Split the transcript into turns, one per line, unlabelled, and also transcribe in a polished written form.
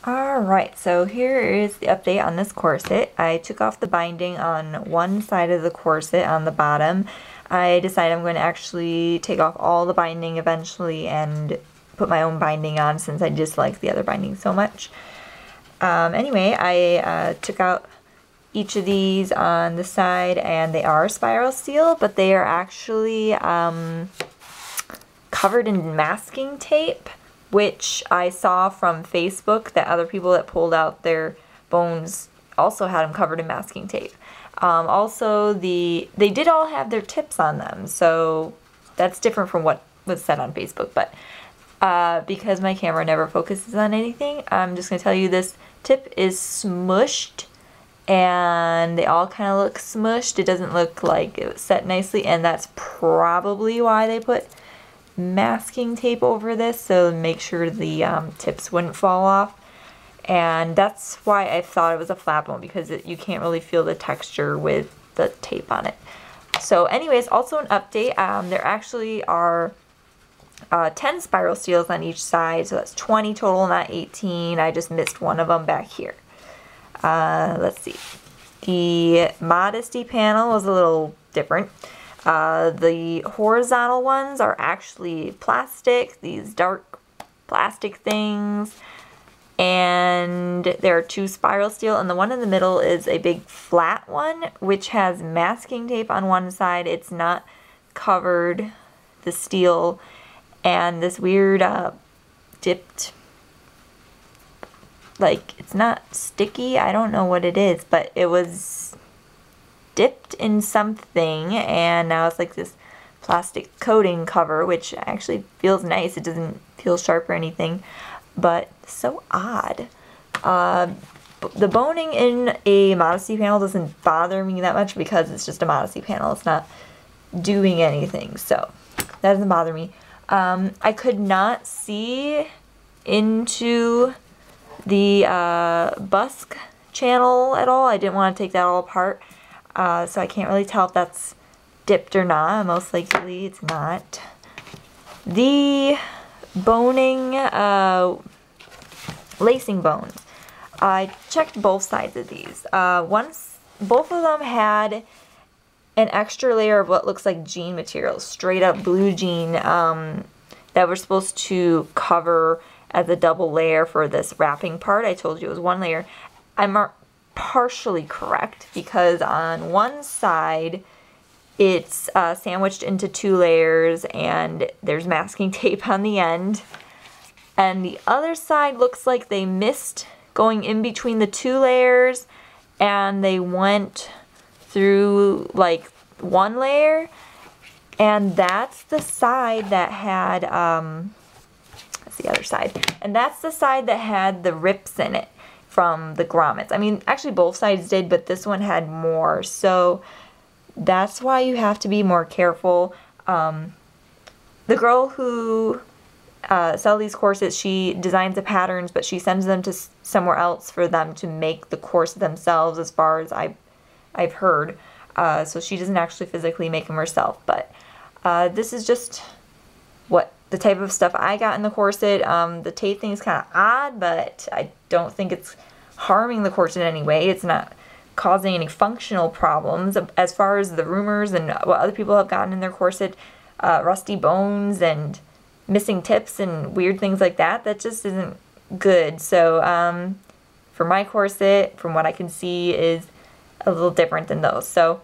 Alright, so here is the update on this corset. I took off the binding on one side of the corset on the bottom. I decided I'm going to actually take off all the binding eventually and put my own binding on since I dislike the other binding so much. Anyway, I took out each of these on the side and they are spiral steel, but they are actually covered in masking tape, which I saw from Facebook that other people that pulled out their bones also had them covered in masking tape. Also, they did all have their tips on them, so that's different from what was said on Facebook, but because my camera never focuses on anything, I'm just going to tell you this tip is smushed, and they all kind of look smushed. It doesn't look like it was set nicely, and that's probably why they put masking tape over this, so make sure the tips wouldn't fall off. And that's why I thought it was a flat bone, because you can't really feel the texture with the tape on it. So anyways, also an update, there actually are 10 spiral steels on each side, so that's 20 total, not 18. I just missed one of them back here. Let's see. The Modesty panel was a little different. The horizontal ones are actually plastic, these dark plastic things. And there are 2 spiral steel, and the one in the middle is a big flat one, which has masking tape on one side. It's not covered, the steel, and this weird dipped, like, it's not sticky, I don't know what it is, but it was dipped in something, and now it's like this plastic coating cover, which actually feels nice. It doesn't feel sharp or anything, but so odd. The boning in a Modesty panel doesn't bother me that much because it's just a Modesty panel. It's not doing anything, so that doesn't bother me. I could not see into the busk channel at all. I didn't want to take that all apart, so I can't really tell if that's dipped or not. Most likely it's not. The boning, lacing bones. I checked both sides of these. Both of them had an extra layer of what looks like jean material, straight up blue jean, that we're supposed to cover as a double layer for this wrapping part. I told you it was one layer. I'm partially correct because on one side it's sandwiched into 2 layers and there's masking tape on the end. And the other side looks like they missed going in between the 2 layers and they went through like 1 layer. And that's the side that had, that's the other side. And that's the side that had the rips in it from the grommets. I mean, actually both sides did, but this one had more. So that's why you have to be more careful. The girl who sells these corsets, she designs the patterns, but she sends them to somewhere else for them to make the corset themselves, as far as I've heard. So she doesn't actually physically make them herself, but this is just what the type of stuff I got in the corset. The tape thing is kind of odd, but I don't think it's harming the corset in any way. It's not causing any functional problems. As far as the rumors and what other people have gotten in their corset, rusty bones and missing tips and weird things like that, that just isn't good. So for my corset, from what I can see, is a little different than those. So